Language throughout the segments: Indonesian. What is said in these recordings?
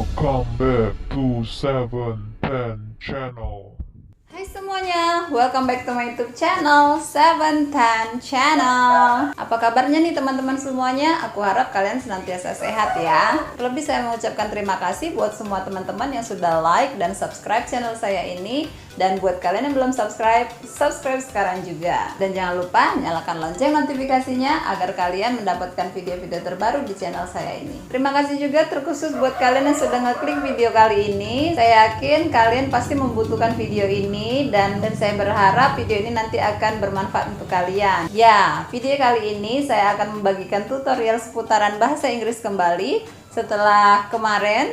Welcome back to 710 Channel. Hai semuanya, welcome back to my YouTube channel 710 Channel. Apa kabarnya nih teman-teman semuanya? Aku harap kalian senantiasa sehat ya. Terlebih saya mengucapkan terima kasih buat semua teman-teman yang sudah like dan subscribe channel saya ini. Dan buat kalian yang belum subscribe, subscribe sekarang juga. Dan jangan lupa nyalakan lonceng notifikasinya agar kalian mendapatkan video-video terbaru di channel saya ini. Terima kasih juga terkhusus buat kalian yang sudah ngeklik video kali ini. Saya yakin kalian pasti membutuhkan video ini dan saya berharap video ini nanti akan bermanfaat untuk kalian. Ya, video kali ini saya akan membagikan tutorial seputaran bahasa Inggris kembali. Setelah kemarin,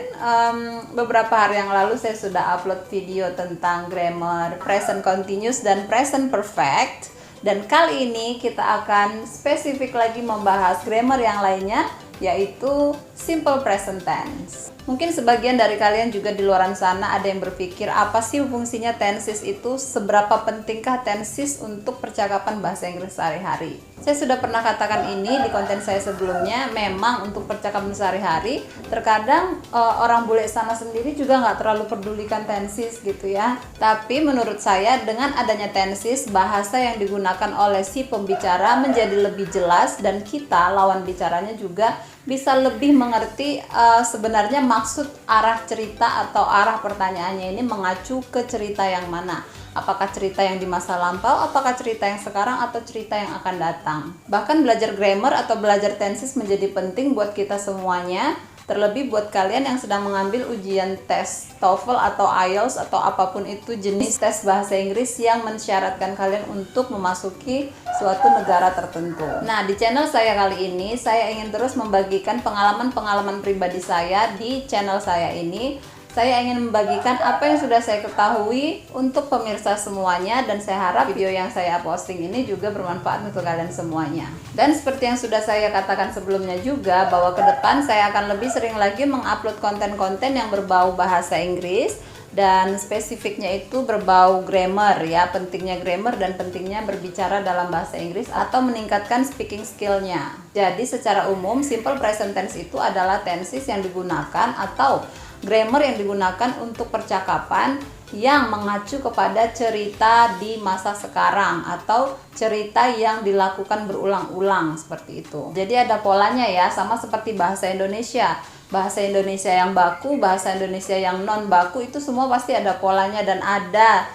beberapa hari yang lalu saya sudah upload video tentang grammar present continuous dan present perfect. Dan kali ini kita akan spesifik lagi membahas grammar yang lainnya, yaitu simple present tense. Mungkin sebagian dari kalian juga di luar sana ada yang berpikir apa sih fungsinya tenses itu, seberapa pentingkah tenses untuk percakapan bahasa Inggris sehari-hari. Saya sudah pernah katakan ini di konten saya sebelumnya, memang untuk percakapan sehari-hari terkadang orang bule sana sendiri juga nggak terlalu pedulikan tenses gitu ya. Tapi menurut saya dengan adanya tenses, bahasa yang digunakan oleh si pembicara menjadi lebih jelas dan kita lawan bicaranya juga bisa lebih mengerti sebenarnya maksud arah cerita atau arah pertanyaannya ini mengacu ke cerita yang mana. Apakah cerita yang di masa lampau, apakah cerita yang sekarang, atau cerita yang akan datang. Bahkan belajar grammar atau belajar tenses menjadi penting buat kita semuanya. Terlebih buat kalian yang sedang mengambil ujian tes TOEFL atau IELTS atau apapun itu jenis tes bahasa Inggris yang mensyaratkan kalian untuk memasuki suatu negara tertentu. Nah, di channel saya kali ini saya ingin terus membagikan pengalaman-pengalaman pribadi saya di channel saya ini. Saya ingin membagikan apa yang sudah saya ketahui untuk pemirsa semuanya, dan saya harap video yang saya posting ini juga bermanfaat untuk kalian semuanya. Dan seperti yang sudah saya katakan sebelumnya juga, bahwa ke depan saya akan lebih sering lagi mengupload konten-konten yang berbau bahasa Inggris, dan spesifiknya itu berbau grammar ya, pentingnya grammar dan pentingnya berbicara dalam bahasa Inggris atau meningkatkan speaking skillnya. Jadi secara umum simple present tense itu adalah tenses yang digunakan atau grammar yang digunakan untuk percakapan yang mengacu kepada cerita di masa sekarang atau cerita yang dilakukan berulang-ulang seperti itu. Jadi ada polanya ya, sama seperti bahasa Indonesia. Bahasa Indonesia yang baku, bahasa Indonesia yang non baku itu semua pasti ada polanya dan ada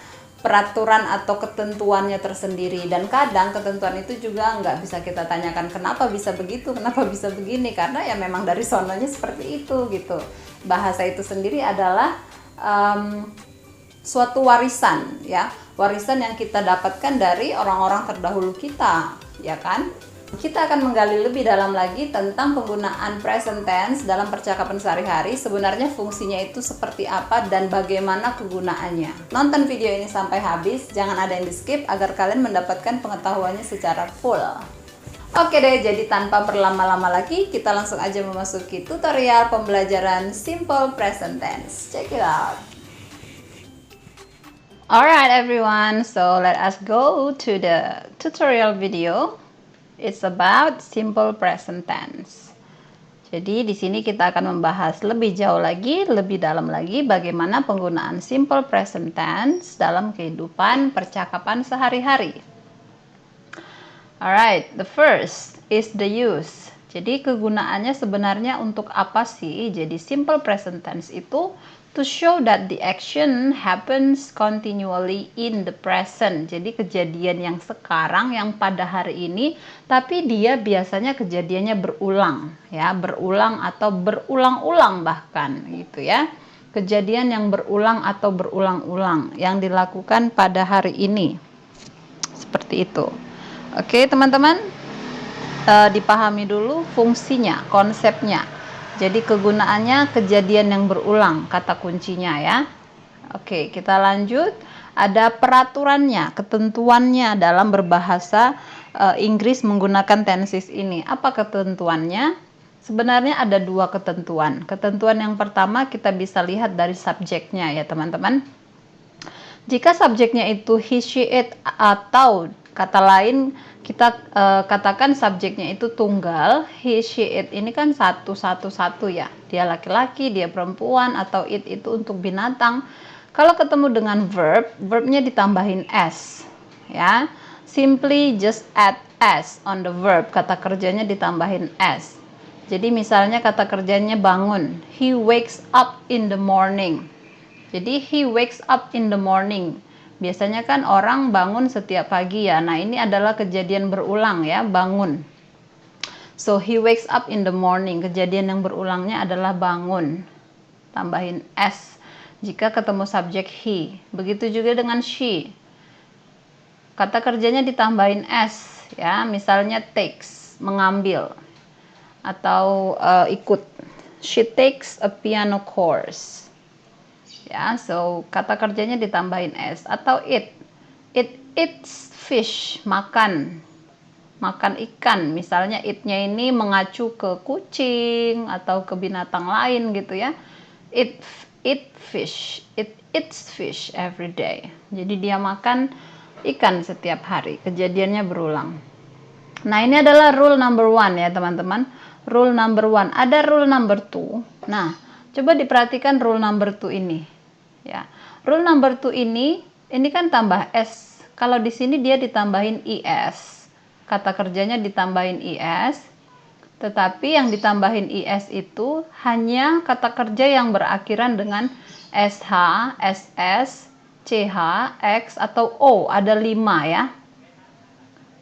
peraturan atau ketentuannya tersendiri. Dan kadang ketentuan itu juga nggak bisa kita tanyakan kenapa bisa begitu, kenapa bisa begini, karena ya memang dari sononya seperti itu gitu. Bahasa itu sendiri adalah suatu warisan ya, warisan yang kita dapatkan dari orang-orang terdahulu kita, ya kan? Kita akan menggali lebih dalam lagi tentang penggunaan present tense dalam percakapan sehari-hari. Sebenarnya fungsinya itu seperti apa dan bagaimana kegunaannya. Nonton video ini sampai habis, jangan ada yang di skip agar kalian mendapatkan pengetahuannya secara full. Oke deh, jadi tanpa berlama-lama lagi, kita langsung aja memasuki tutorial pembelajaran simple present tense. Check it out. Alright everyone, so let us go to the tutorial video. It's about simple present tense. Jadi di sini kita akan membahas lebih jauh lagi, lebih dalam lagi bagaimana penggunaan simple present tense dalam kehidupan percakapan sehari-hari. Alright, the first is the use. Jadi kegunaannya sebenarnya untuk apa sih? Jadi simple present tense itu to show that the action happens continually in the present. Jadi kejadian yang sekarang, yang pada hari ini, tapi dia biasanya kejadiannya berulang, ya, berulang atau berulang-ulang bahkan, gitu ya. Kejadian yang berulang atau berulang-ulang yang dilakukan pada hari ini, seperti itu. Oke, teman-teman, dipahami dulu fungsinya, konsepnya. Jadi kegunaannya kejadian yang berulang, kata kuncinya ya. Oke, kita lanjut. Ada peraturannya, ketentuannya dalam berbahasa Inggris menggunakan tenses ini. Apa ketentuannya? Sebenarnya ada dua ketentuan. Ketentuan yang pertama kita bisa lihat dari subjeknya ya teman-teman. Jika subjeknya itu he, she, it atau Kata lain, kita katakan subjeknya itu tunggal, he, she, it ini kan satu ya. Dia laki-laki, dia perempuan, atau it itu untuk binatang. Kalau ketemu dengan verb, verbnya ditambahin s, ya. Simply just add s on the verb. Kata kerjanya ditambahin s. Jadi misalnya kata kerjanya bangun, he wakes up in the morning. Jadi he wakes up in the morning. Biasanya kan orang bangun setiap pagi ya. Nah, ini adalah kejadian berulang ya, bangun. So, he wakes up in the morning. Kejadian yang berulangnya adalah bangun. Tambahin s jika ketemu subjek he. Begitu juga dengan she. Kata kerjanya ditambahin s ya. Misalnya takes, mengambil atau ikut. She takes a piano course. Ya, so kata kerjanya ditambahin s. Atau it eats fish, makan ikan. Misalnya itnya ini mengacu ke kucing atau ke binatang lain gitu ya. It eats fish every day. Jadi dia makan ikan setiap hari. Kejadiannya berulang. Nah, ini adalah rule number 1 ya teman-teman. Rule number 1. Ada rule number 2. Nah, coba diperhatikan rule number 2 ini. Ya, rule number 2 ini kan tambah s. Kalau di sini dia ditambahin is. Kata kerjanya ditambahin is. Tetapi yang ditambahin is itu hanya kata kerja yang berakhiran dengan sh, ss, ch, x atau o. Ada 5 ya.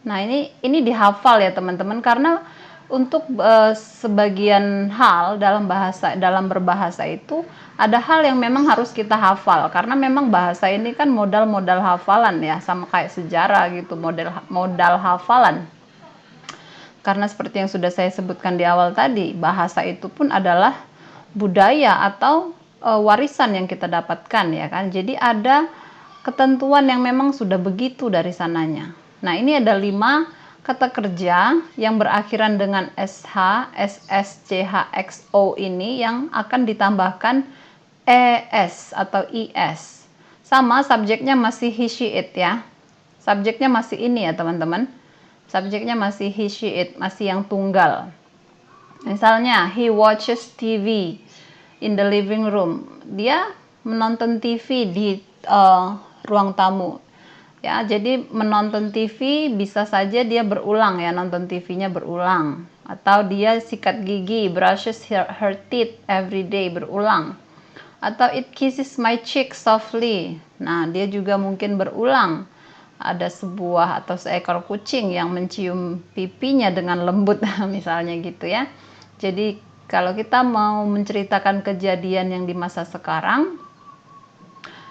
Nah, ini dihafal ya teman-teman, karena untuk sebagian hal dalam berbahasa itu ada hal yang memang harus kita hafal, karena memang bahasa ini kan modal hafalan ya, sama kayak sejarah gitu, modal hafalan. Karena seperti yang sudah saya sebutkan di awal tadi, bahasa itu pun adalah budaya atau warisan yang kita dapatkan ya kan. Jadi ada ketentuan yang memang sudah begitu dari sananya. Nah, ini ada 5 kata kerja yang berakhiran dengan sh, ss, ch, x, o ini yang akan ditambahkan es atau is. Sama, subjeknya masih he, she, it ya. Subjeknya masih ini ya teman-teman. Subjeknya masih he, she, it, masih yang tunggal. Misalnya, he watches TV in the living room. Dia menonton TV di ruang tamu. Ya, jadi menonton TV bisa saja dia berulang ya, nonton TV-nya berulang. Atau dia sikat gigi, brushes her teeth every day, berulang. Atau it kisses my cheek softly. Nah, dia juga mungkin berulang. Ada sebuah atau seekor kucing yang mencium pipinya dengan lembut, misalnya gitu ya. Jadi kalau kita mau menceritakan kejadian yang di masa sekarang,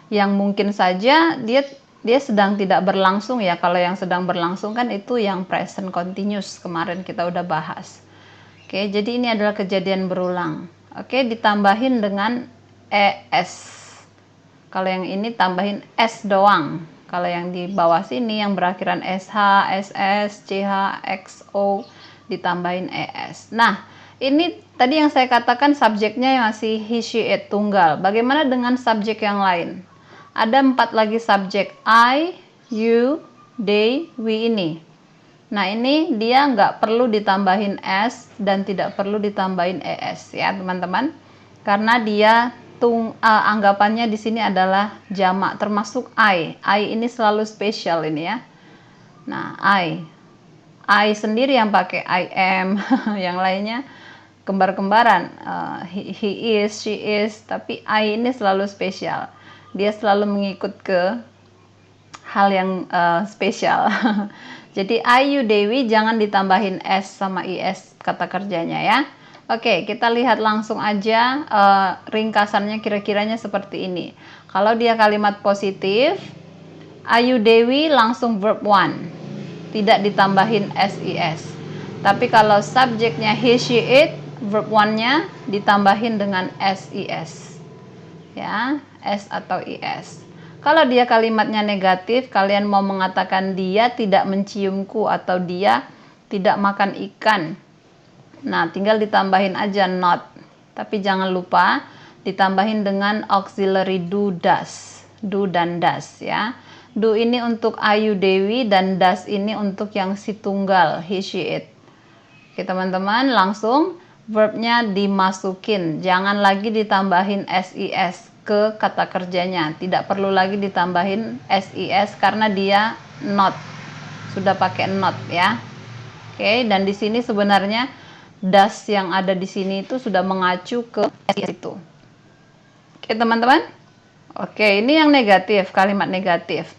yang mungkin saja dia sedang tidak berlangsung ya. Kalau yang sedang berlangsung kan itu yang present continuous, kemarin kita udah bahas. Oke, jadi ini adalah kejadian berulang. Oke, ditambahin dengan es. Kalau yang ini tambahin s doang. Kalau yang di bawah sini yang berakhiran sh, ss, ch, x, o ditambahin es. Nah, ini tadi yang saya katakan subjeknya masih he, she, it, tunggal. Bagaimana dengan subjek yang lain? Ada 4 lagi subjek, I, you, they, we ini. Nah, ini dia nggak perlu ditambahin s dan tidak perlu ditambahin es ya teman-teman, karena dia anggapannya di sini adalah jamak, termasuk I ini selalu spesial ini ya. Nah, I sendiri yang pakai I am, yang lainnya kembar-kembaran, he is, she is, tapi I ini selalu spesial. Dia selalu mengikut ke hal yang spesial. Jadi I, you, Dewi jangan ditambahin s sama is kata kerjanya ya. Oke, kita lihat langsung aja ringkasannya kira-kiranya seperti ini. Kalau dia kalimat positif, I, you, Dewi langsung verb 1. Tidak ditambahin sis. Tapi kalau subjeknya he, she, it, verb 1-nya ditambahin dengan sis. Ya, s atau is. Kalau dia kalimatnya negatif, kalian mau mengatakan dia tidak menciumku atau dia tidak makan ikan. Nah, tinggal ditambahin aja not. Tapi jangan lupa ditambahin dengan auxiliary do, does. Do dan does ya. Do ini untuk Ayu Dewi dan does ini untuk yang si tunggal, he, she, it. Oke teman-teman, langsung verbnya dimasukin. Jangan lagi ditambahin SIS ke kata kerjanya. Tidak perlu lagi ditambahin SIS karena dia not. Sudah pakai not ya. Oke, dan di sini sebenarnya does yang ada di sini itu sudah mengacu ke SIS itu. Oke teman-teman. Oke, ini yang negatif, kalimat negatif.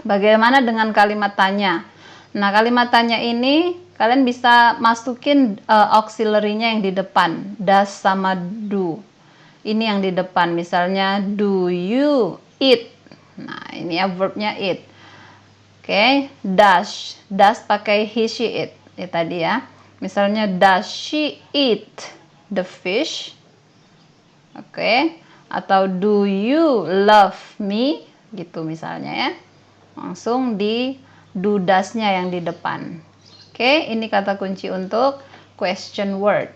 Bagaimana dengan kalimat tanya? Nah, kalimat tanya ini kalian bisa masukin auxiliary-nya yang di depan, does sama do. Ini yang di depan, misalnya do you eat. Nah, ini ya verbnya eat. Oke, does pakai he, she, it. Ya tadi ya. Misalnya does she eat the fish? Oke, atau do you love me? Gitu misalnya ya. Langsung di do does-nya yang di depan. Oke, ini kata kunci untuk question word.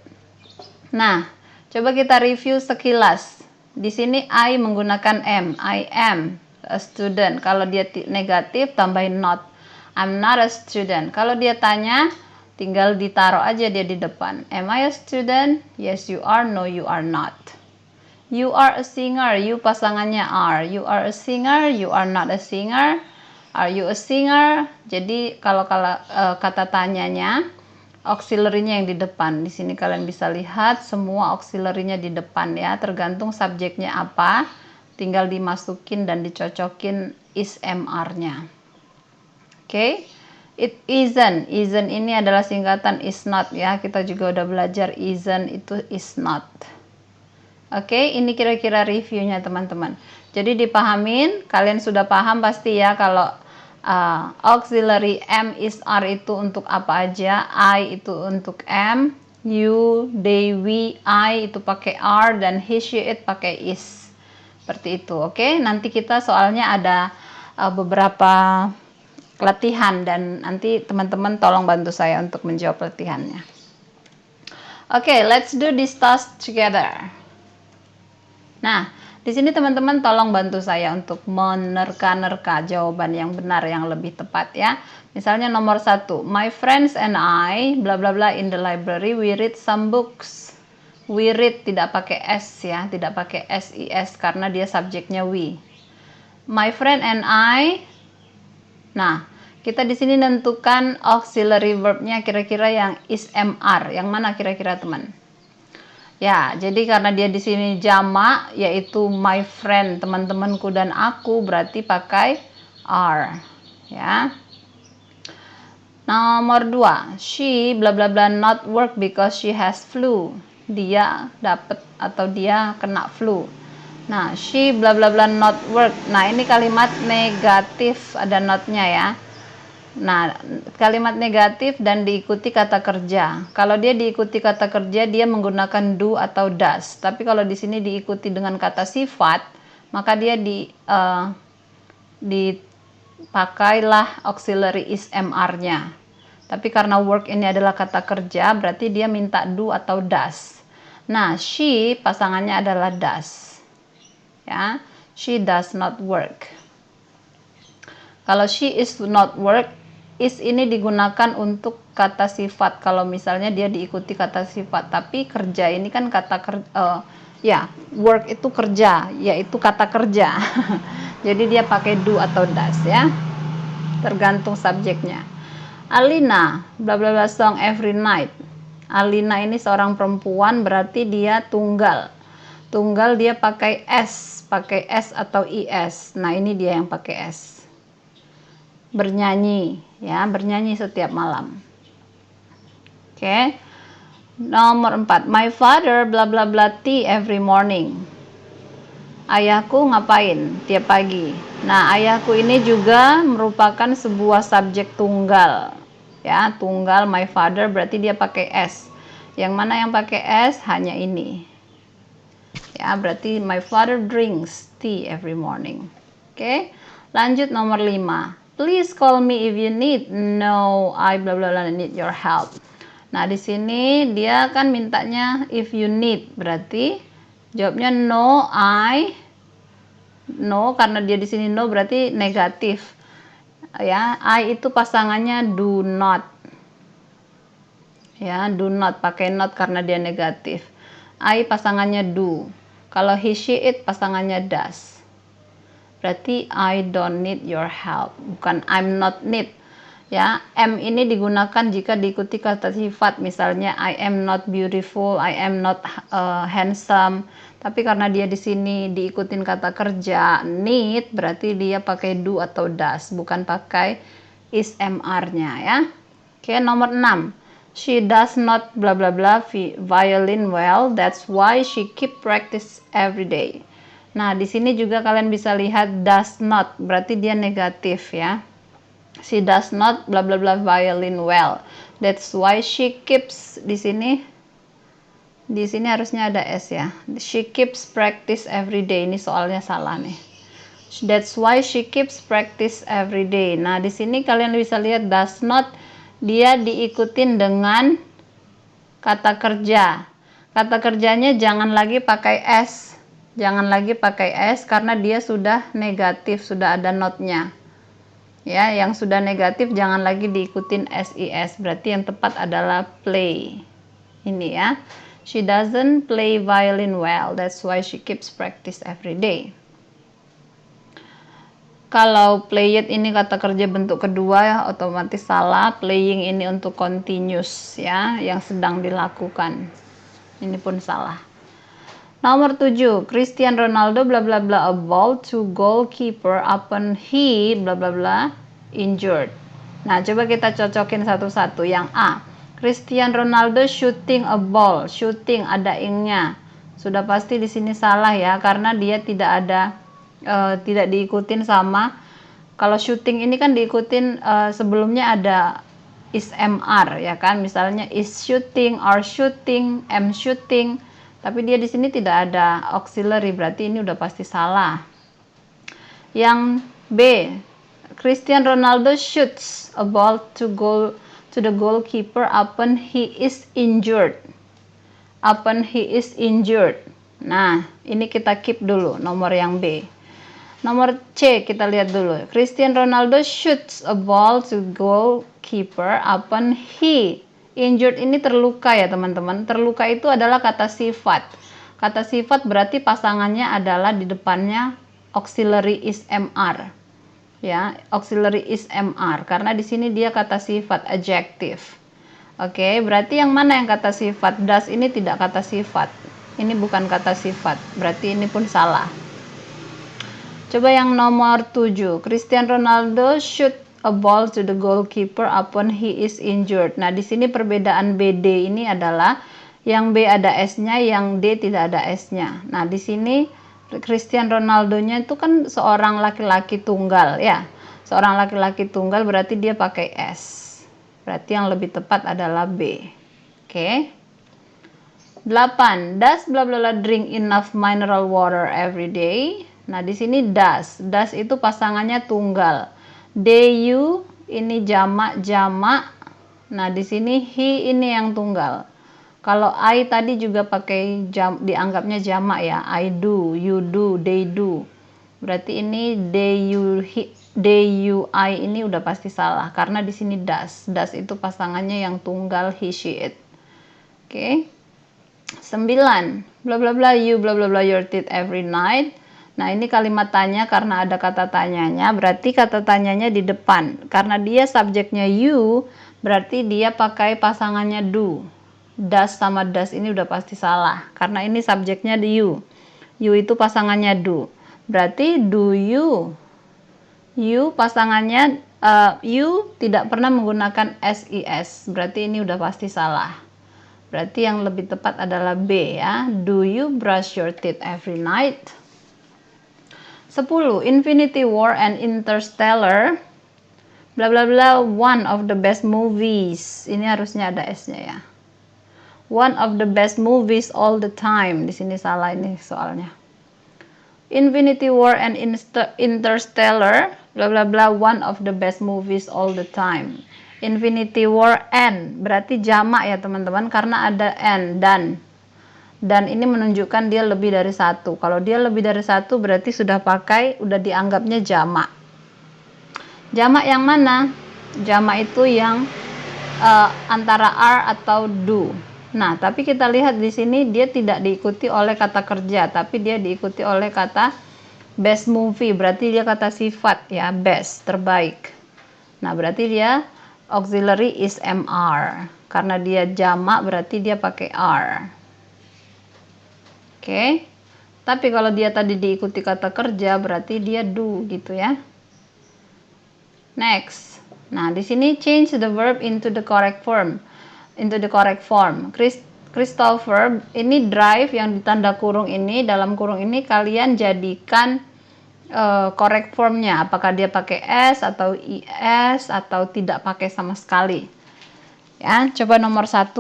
Nah, coba kita review sekilas. Di sini I menggunakan am. I am a student. Kalau dia negatif, tambahin not. I'm not a student. Kalau dia tanya, tinggal ditaruh aja dia di depan. Am I a student? Yes, you are. No, you are not. You are a singer. You pasangannya are. You are a singer. You are not a singer. Are you a singer? Jadi kalau kata tanyanya, auxiliary-nya yang di depan. Di sini kalian bisa lihat semua auxiliary-nya di depan ya, tergantung subjeknya apa, tinggal dimasukin dan dicocokin is MR-nya. Oke. It isn't. Isn't ini adalah singkatan is not ya. Kita juga udah belajar isn't itu is not. Oke, ini kira-kira reviewnya teman-teman. Jadi dipahamin, kalian sudah paham pasti ya kalau auxiliary am is are itu untuk apa aja. I itu untuk am, you, they, we, I itu pakai are, dan he, she, it pakai is. Seperti itu. Oke, nanti kita soalnya ada beberapa latihan dan nanti teman-teman tolong bantu saya untuk menjawab latihannya. Oke, let's do this task together. Nah, di sini teman-teman tolong bantu saya untuk menerka-nerka jawaban yang benar, yang lebih tepat ya. Misalnya nomor 1, my friends and I bla bla bla in the library we read some books. We read tidak pakai s ya, tidak pakai SIS karena dia subjeknya we. My friend and I. Nah, kita di sini nentukan auxiliary verbnya kira-kira yang is MR. Yang mana kira-kira teman? Ya, jadi karena dia di sini jamak, yaitu my friend, teman-temanku dan aku, berarti pakai are. Ya. Nomor 2, she bla bla bla not work because she has flu. Dia dapat atau dia kena flu. Nah, she bla bla bla not work. Nah, ini kalimat negatif, ada notnya ya. Nah, kalimat negatif dan diikuti kata kerja. Kalau dia diikuti kata kerja, dia menggunakan do atau does. Tapi kalau di sini diikuti dengan kata sifat, maka dia dipakailah auxiliary is MR-nya. Tapi karena work ini adalah kata kerja, berarti dia minta do atau does. Nah, she pasangannya adalah does. Ya, she does not work. Kalau she is not work, is ini digunakan untuk kata sifat kalau misalnya dia diikuti kata sifat, tapi kerja ini kan kata ya, work itu kerja, yaitu kata kerja. Jadi dia pakai do atau does ya. Tergantung subjeknya. Alina bla bla bla song every night. Alina ini seorang perempuan, berarti dia tunggal. Tunggal dia pakai s atau is. Nah, ini dia yang pakai s. Bernyanyi ya, bernyanyi setiap malam. Oke. Nomor 4, my father bla bla bla tea every morning. Ayahku ngapain tiap pagi. Nah, ayahku ini juga merupakan sebuah subjek tunggal ya, tunggal my father berarti dia pakai s. Yang mana yang pakai s? Hanya ini ya, berarti my father drinks tea every morning. Oke. Lanjut nomor 5, please call me if you need. No, I bla bla bla need your help. Nah, di sini dia kan mintanya if you need, berarti jawabnya no, I No, karena dia di sini no berarti negatif. Ya, I itu pasangannya do not. Ya, do not pakai not karena dia negatif. I pasangannya do. Kalau he, she, it pasangannya does. Berarti I don't need your help, bukan I'm not need. Ya, am ini digunakan jika diikuti kata sifat, misalnya I am not beautiful, I am not handsome. Tapi karena dia di sini diikutin kata kerja need, berarti dia pakai do atau does, bukan pakai is mr-nya ya. Oke, nomor 6. She does not bla bla bla violin well, that's why she keep practice every day. Nah, di sini juga kalian bisa lihat does not, berarti dia negatif ya. She does not bla bla bla violin well. That's why she keeps, di sini harusnya ada s ya. She keeps practice every day. Ini soalnya salah nih. That's why she keeps practice every day. Nah, di sini kalian bisa lihat does not dia diikutin dengan kata kerja. Kata kerjanya jangan lagi pakai s. Jangan lagi pakai s karena dia sudah negatif, sudah ada notnya. Ya, yang sudah negatif jangan lagi diikutin SIS. Berarti yang tepat adalah play. Ini ya. She doesn't play violin well. That's why she keeps practice every day. Kalau play it ini kata kerja bentuk kedua ya, otomatis salah. Playing ini untuk continuous ya, yang sedang dilakukan. Ini pun salah. Nomor 7, Cristiano Ronaldo bla bla bla a ball to goalkeeper upon he bla bla bla injured. Nah, coba kita cocokin satu-satu. Yang A, Cristiano Ronaldo shooting a ball. Shooting ada ing-nya. Sudah pasti di sini salah ya, karena dia tidak ada tidak diikutin sama. Kalau shooting ini kan diikutin sebelumnya ada is mr ya kan. Misalnya is shooting, are shooting, am shooting. Tapi dia di sini tidak ada auxiliary, berarti ini udah pasti salah. Yang B, Cristiano Ronaldo shoots a ball to the goalkeeper upon he is injured. Upon he is injured. Nah, ini kita keep dulu nomor yang B. Nomor C kita lihat dulu. Cristiano Ronaldo shoots a ball to goalkeeper upon he injured. Ini terluka ya teman-teman. Terluka itu adalah kata sifat. Kata sifat berarti pasangannya adalah di depannya auxiliary is mr. Ya, auxiliary is mr karena di sini dia kata sifat adjective. Oke, berarti yang mana yang kata sifat? Does ini tidak kata sifat. Ini bukan kata sifat. Berarti ini pun salah. Coba yang nomor 7. Cristiano Ronaldo shoot a ball to the goalkeeper upon he is injured. Nah, di sini perbedaan BD ini adalah yang B ada S-nya, yang D tidak ada S-nya. Nah, di sini Cristiano Ronaldo-nya itu kan seorang laki-laki tunggal ya. Seorang laki-laki tunggal berarti dia pakai S. Berarti yang lebih tepat adalah B. Oke. 8. Does bla bla bla drink enough mineral water every day? Nah, di sini does. Does itu pasangannya tunggal. Du ini jamak. Nah, di sini he ini yang tunggal. Kalau I tadi juga pakai dianggapnya jamak ya. I do, you do, they do. Berarti ini I ini udah pasti salah karena di sini does. Does itu pasangannya yang tunggal he, she, it. Oke. 9. Bla bla bla you bla bla bla your teeth every night. Nah, ini kalimat tanya karena ada kata tanyanya, berarti kata tanyanya di depan. Karena dia subjeknya you, berarti dia pakai pasangannya do. Does sama does ini udah pasti salah. Karena ini subjeknya di you. You itu pasangannya do. Berarti do you. You pasangannya, you tidak pernah menggunakan SIS. Berarti ini udah pasti salah. Berarti yang lebih tepat adalah B ya. Do you brush your teeth every night? 10. Infinity War and Interstellar bla bla bla one of the best movies. Ini harusnya ada S-nya ya. One of the best movies all the time. Di sini salah ini soalnya. Infinity War and Interstellar bla bla bla one of the best movies all the time. Infinity War and berarti jamak ya teman-teman karena ada and dan. dan ini menunjukkan dia lebih dari satu. Kalau dia lebih dari satu berarti sudah dianggapnya jamak. Jamak yang mana? Jamak itu yang antara are atau do. Nah, tapi kita lihat di sini dia tidak diikuti oleh kata kerja, tapi dia diikuti oleh kata best movie. Berarti dia kata sifat ya, best, terbaik. Nah, berarti dia auxiliary is MR. Karena dia jamak berarti dia pakai are. Oke. Tapi kalau dia tadi diikuti kata kerja berarti dia do gitu ya. Next. Nah, di sini change the verb into the correct form. Christopher, ini drive yang ditanda kurung ini, dalam kurung ini kalian jadikan correct formnya. Apakah dia pakai s atau is atau tidak pakai sama sekali. Ya, coba nomor 1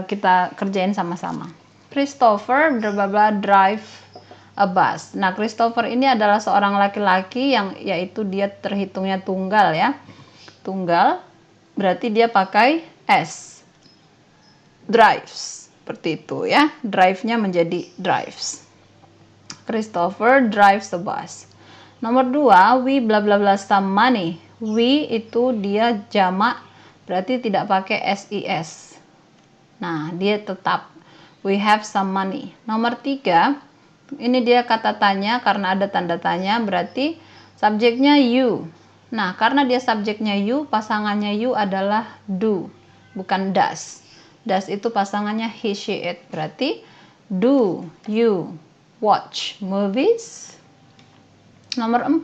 kita kerjain sama-sama. Christopher drive a bus. Nah, Christopher ini adalah seorang laki-laki yang yaitu dia terhitungnya tunggal ya. Tunggal berarti dia pakai s. Drives. Seperti itu ya. Drive-nya menjadi drives. Christopher drives a bus. Nomor 2, we bla bla bla some money. We itu dia jamak berarti tidak pakai sis. Nah, dia tetap we have some money. Nomor 3, ini dia kata tanya karena ada tanda tanya berarti subjeknya you. Nah, karena dia subjeknya you, pasangannya you adalah do, bukan does. Does itu pasangannya he, she, it. Berarti do you watch movies? Nomor 4,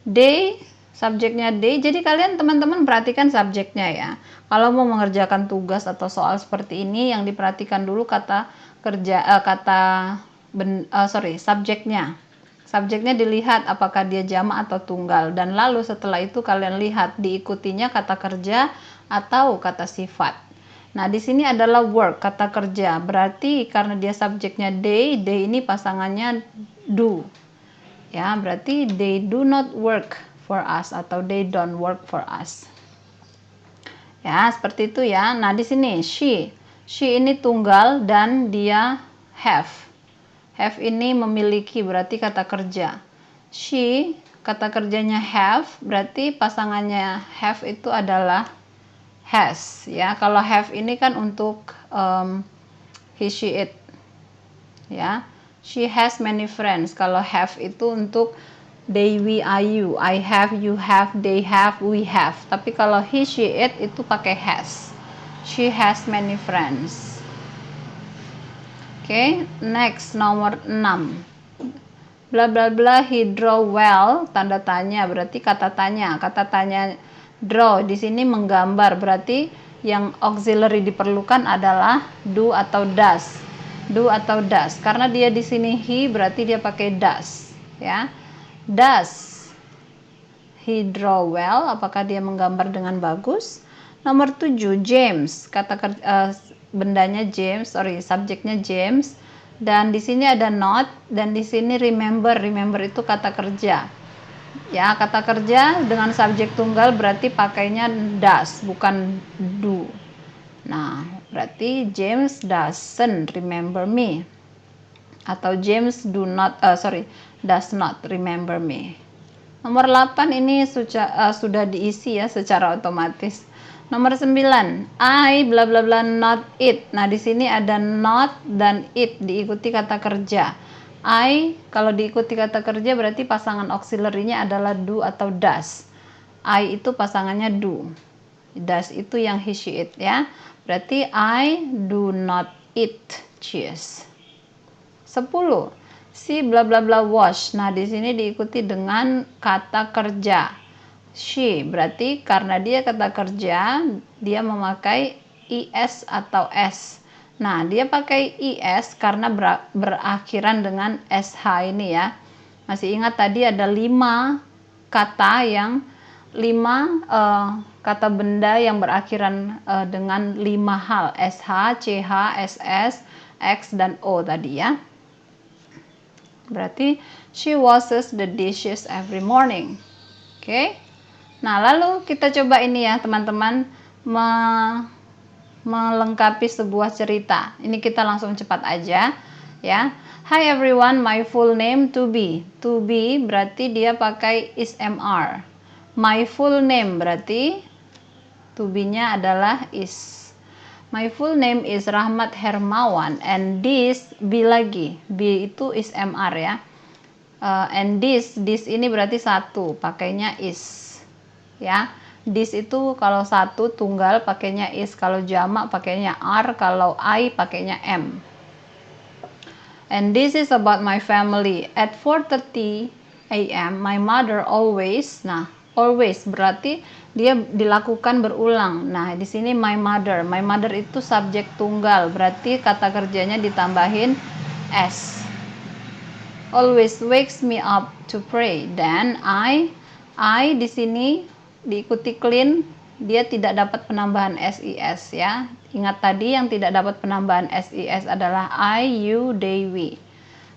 they, subjeknya they. Jadi kalian teman-teman perhatikan subjeknya ya. Kalau mau mengerjakan tugas atau soal seperti ini, yang diperhatikan dulu subjeknya. Subjeknya dilihat apakah dia jamak atau tunggal, dan lalu setelah itu kalian lihat diikutinya kata kerja atau kata sifat. Nah, di sini adalah work, kata kerja. Berarti karena dia subjeknya they ini pasangannya do. Ya, berarti they do not work for us atau they don't work for us. Ya, seperti itu ya. Nah, di sini she ini tunggal dan dia have. Have ini memiliki, berarti kata kerja. She, kata kerjanya have, berarti pasangannya have itu adalah has. Ya, kalau have ini kan untuk he, she, it. Ya, she has many friends. Kalau have itu untuk they, we, I, you. I have, you have, they have, we have. Tapi kalau he, she, it itu pakai has. She has many friends. Oke, next nomor 6. Bla bla bla he draw well, tanda tanya berarti kata tanya. Kata tanya draw di sini menggambar, berarti yang auxiliary diperlukan adalah do atau does. Do atau does. Karena dia di sini he berarti dia pakai does, ya. Does he draw well? Apakah dia menggambar dengan bagus? Nomor 7, James. Bendanya James, subjeknya James, dan di sini ada not, dan di sini remember itu kata kerja ya. Kata kerja dengan subjek tunggal berarti pakainya does, bukan do. Nah, berarti James doesn't remember me, atau James does not remember me. Nomor 8 ini sudah diisi ya secara otomatis. Nomor 9, I bla bla bla not it. Nah, di sini ada not dan it diikuti kata kerja. I kalau diikuti kata kerja berarti pasangan auxiliary-nya adalah do atau does. I itu pasangannya do. Does itu yang he, she, it ya. Berarti I do not eat cheese. 10, si bla bla bla wash. Nah, di sini diikuti dengan kata kerja. She, berarti karena dia kata kerja, dia memakai is atau s. Nah, dia pakai is karena berakhiran dengan sh ini ya. Masih ingat tadi ada 5 kata kata benda yang berakhiran dengan 5 hal. sh, ch, ss, x, dan o tadi ya. Berarti she washes the dishes every morning. Oke. Nah, lalu kita coba ini ya teman-teman, melengkapi sebuah cerita. Ini kita langsung cepat aja ya. Hi everyone, my full name to be. To be berarti dia pakai is MR. My full name berarti to be-nya adalah is. My full name is Rahmat Hermawan and this be lagi. Be itu is MR ya. And this ini berarti satu, pakainya is. Ya. This itu kalau satu tunggal pakainya is, kalau jamak pakainya are, kalau I pakainya am. And this is about my family. At 4:30 a.m. my mother always. Nah, always berarti dia dilakukan berulang. Nah, di sini my mother. My mother itu subjek tunggal, berarti kata kerjanya ditambahin s. Always wakes me up to pray. Then I di sini diikuti clean, dia tidak dapat penambahan SIS ya. Ingat tadi yang tidak dapat penambahan SIS adalah I, you, they, we.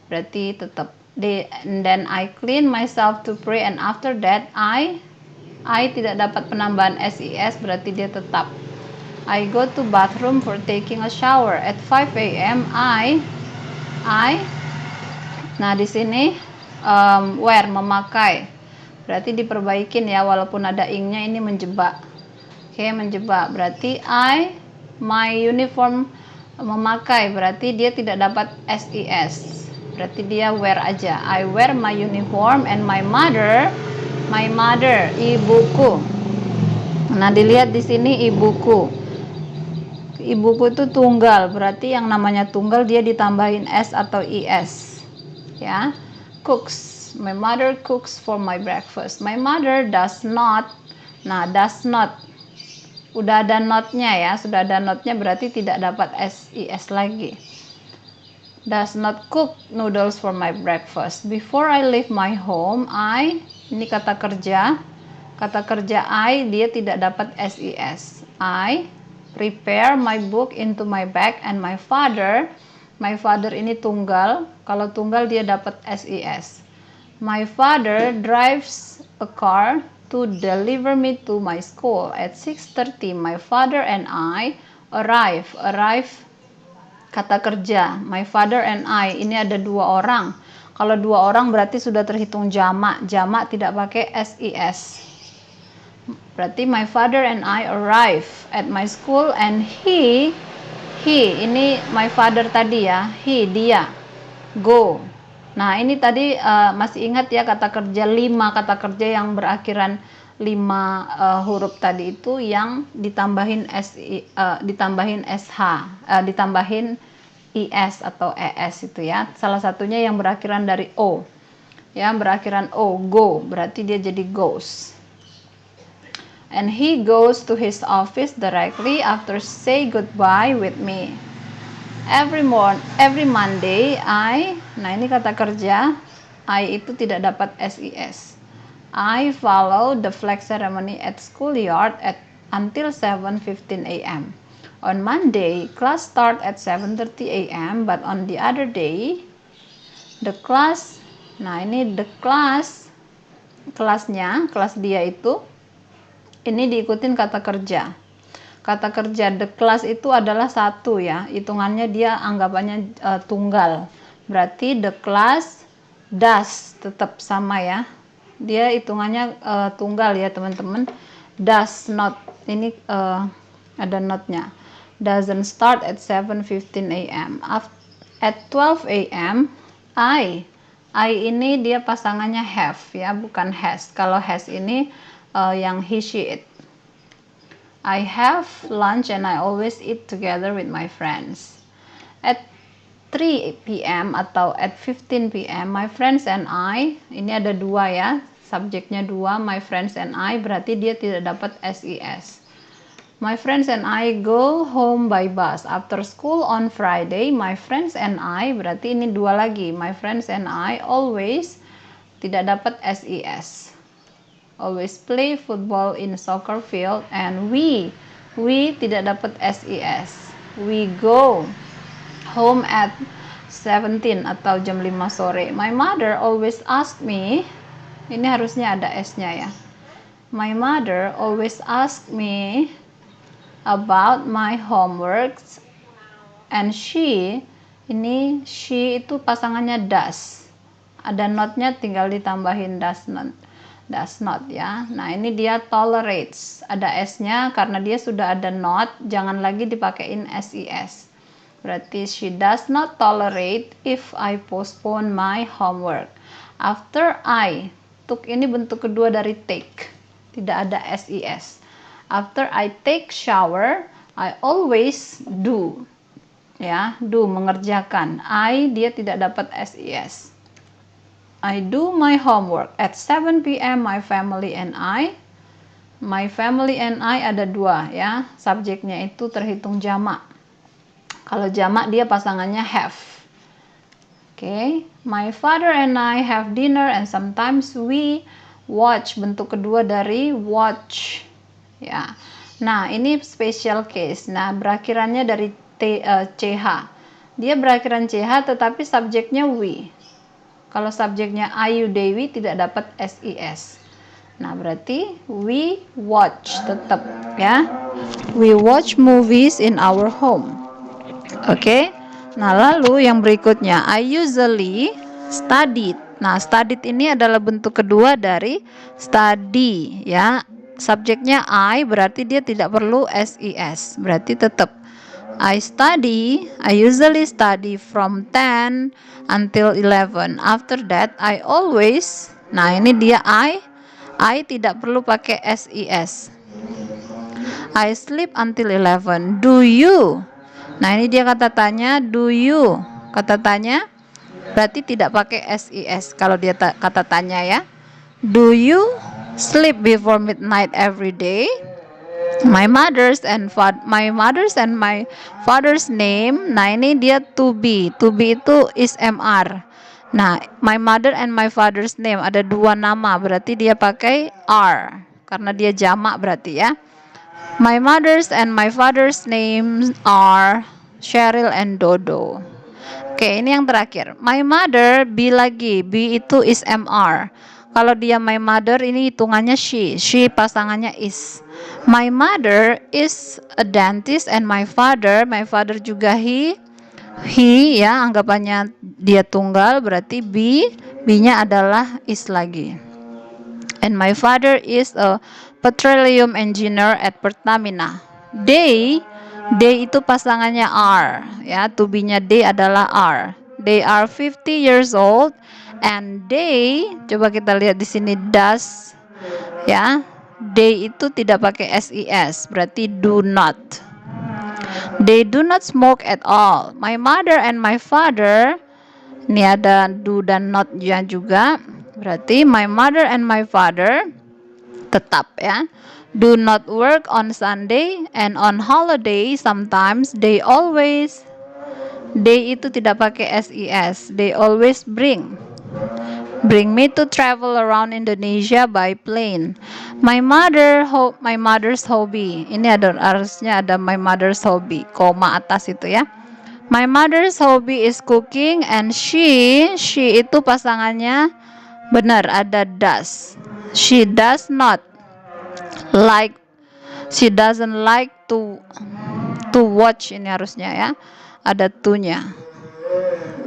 Berarti tetap and then I clean myself to pray, and after that I tidak dapat penambahan SIS, berarti dia tetap. I go to bathroom for taking a shower. At 5 a.m. I nah di sini wear, memakai. Berarti diperbaikin ya, walaupun ada ing-nya ini menjebak. Oke, menjebak. Berarti my uniform, memakai, berarti dia tidak dapat SIS. Berarti dia wear aja. I wear my uniform and my mother, ibuku. Nah, dilihat di sini ibuku. Ibuku itu tunggal, berarti yang namanya tunggal dia ditambahin s atau is. Ya. Cooks. My mother cooks for my breakfast. My mother does not. Nah, does not. Udah ada not-nya ya, sudah ada not-nya berarti tidak dapat SIS lagi. Does not cook noodles for my breakfast. Before I leave my home, ini kata kerja. Kata kerja dia tidak dapat SIS. I prepare my book into my bag, and my father ini tunggal. Kalau tunggal dia dapat SIS. My father drives a car to deliver me to my school. At 6:30, my father and I arrive. Kata kerja. My father and I. Ini ada dua orang. Kalau dua orang berarti sudah terhitung jamak. Jamak tidak pakai SIS. Berarti my father and I arrive at my school, and he ini my father tadi ya. Dia go. Nah, ini tadi masih ingat ya kata kerja 5 kata kerja yang berakhiran 5 huruf tadi itu yang ditambahin ditambahin SH, ditambahin IS atau ES itu ya. Salah satunya yang berakhiran dari O. Ya, berakhiran O, go, berarti dia jadi goes. And he goes to his office directly after say goodbye with me. Every Monday nah ini kata kerja itu tidak dapat SIS. I follow the flag ceremony at schoolyard until 7:15 a.m. On Monday, class start at 7:30 a.m. but on the other day, the class, nah ini the class, kelas dia itu, ini diikutin kata kerja. Kata kerja the class itu adalah satu ya, hitungannya dia anggapannya tunggal. Berarti the class does tetap sama ya. Dia hitungannya tunggal ya teman-teman. Does not, ini ada not-nya. Doesn't start at 7:15 a.m. At 12 a.m. I ini dia pasangannya have ya, bukan has. Kalau has ini yang he, she, it. I have lunch and I always eat together with my friends. At 3 p.m. atau at 15 p.m. my friends and I, ini ada dua ya, subjeknya dua, my friends and I, berarti dia tidak dapat SIS. My friends and I go home by bus. After school on Friday, my friends and I, berarti ini dua lagi, my friends and I always tidak dapat SIS. Always play football in soccer field, and we tidak dapat SIS. We go home at 17 atau jam 5 sore. My mother always ask me, ini harusnya ada S-nya ya. My mother always ask me about my homeworks. And she itu pasangannya does. Ada not-nya, tinggal ditambahin does not ya. Nah, ini dia tolerates. Ada s-nya karena dia sudah ada not, jangan lagi dipakein ses. Berarti she does not tolerate if I postpone my homework. After I, took ini bentuk kedua dari take. Tidak ada ses. After I take shower, I always do. Ya, do mengerjakan. Dia tidak dapat ses. I do my homework at 7 p.m. My family and I. My family and I ada dua ya. Subjeknya itu terhitung jamak. Kalau jamak dia pasangannya have. Oke. My father and I have dinner and sometimes we watch. Bentuk kedua dari watch. Ya. Nah, ini special case. Nah, berakhirannya dari ch. Dia berakhiran ch tetapi subjeknya we. Kalau subjeknya Ayu Dewi tidak dapat ses. Nah, berarti we watch tetap ya. We watch movies in our home. Oke. Nah, lalu yang berikutnya, I usually studied. Nah, studied ini adalah bentuk kedua dari study ya. Subjeknya I berarti dia tidak perlu ses. Berarti tetap I usually study from 10 until 11. After that, I always, nah ini dia I tidak perlu pakai ses. I sleep until 11. Do you? Nah ini dia kata tanya, do you? Kata tanya berarti tidak pakai ses kalau dia kata tanya ya. Do you sleep before midnight every day? My mother's and my father's name. Nah ini dia to be itu is mr. Nah, my mother and my father's name ada dua nama, berarti dia pakai are karena dia jamak berarti ya. My mother's and my father's names are Cheryl and Dodo. Oke, ini yang terakhir. My mother, B lagi. B itu is mr. Kalau dia my mother ini hitungannya she pasangannya is. My mother is a dentist and my father juga he ya, anggapannya dia tunggal berarti B-nya adalah is lagi. And my father is a petroleum engineer at Pertamina. They itu pasangannya are ya, to be-nya they adalah are. They are 50 years old and they, coba kita lihat di sini does ya. They itu tidak pakai ses, berarti do not. They do not smoke at all. My mother and my father, ini ada do dan not juga, berarti my mother and my father tetap ya. Do not work on Sunday and on holiday sometimes they itu tidak pakai ses. They always bring me to travel around Indonesia by plane. My mother's hobby. Ini harusnya ada my mother's hobby, koma atas itu ya. My mother's hobby is cooking and she itu pasangannya benar ada does. She doesn't like to watch, ini harusnya ya. Ada to-nya.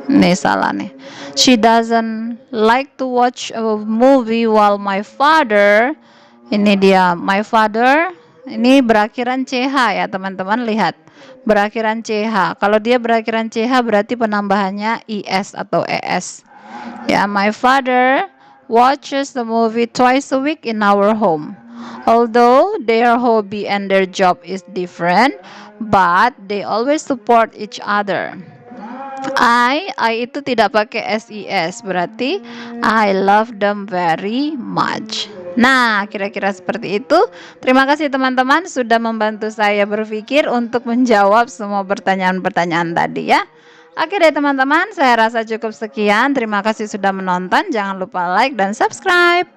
Nih salah nih. She doesn't like to watch a movie while my father, ini dia my father, ini berakhiran ch ya teman-teman, lihat berakhiran ch. Kalau dia berakhiran ch berarti penambahannya is atau es ya. My father watches the movie twice a week in our home. Although their hobby and their job is different, but they always support each other. I itu tidak pakai ses, berarti I love them very much. Nah, kira-kira seperti itu. Terima kasih teman-teman sudah membantu saya berpikir untuk menjawab semua pertanyaan-pertanyaan tadi ya. Oke deh teman-teman, saya rasa cukup sekian. Terima kasih sudah menonton. Jangan lupa like dan subscribe.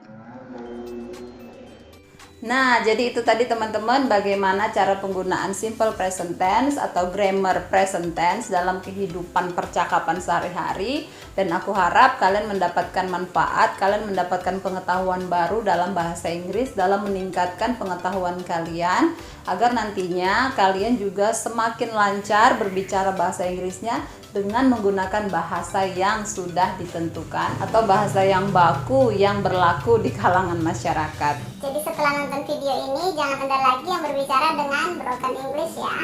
Nah, jadi itu tadi teman-teman bagaimana cara penggunaan simple present tense atau grammar present tense dalam kehidupan percakapan sehari-hari. Dan aku harap kalian mendapatkan manfaat, kalian mendapatkan pengetahuan baru dalam bahasa Inggris, dalam meningkatkan pengetahuan kalian, agar nantinya kalian juga semakin lancar berbicara bahasa Inggrisnya dengan menggunakan bahasa yang sudah ditentukan atau bahasa yang baku yang berlaku di kalangan masyarakat. Jadi setelah nonton video ini, jangan ada lagi yang berbicara dengan broken English ya.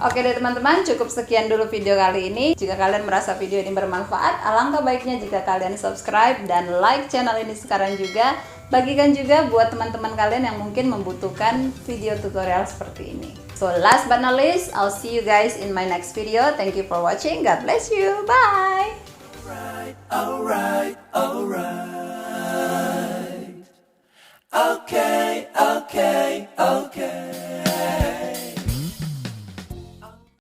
Oke deh teman-teman, cukup sekian dulu video kali ini. Jika kalian merasa video ini bermanfaat, alangkah baiknya jika kalian subscribe dan like channel ini sekarang juga. Bagikan juga buat teman-teman kalian yang mungkin membutuhkan video tutorial seperti ini. So last but not least, I'll see you guys in my next video. Thank you for watching. God bless you. Bye. Alright. Okay.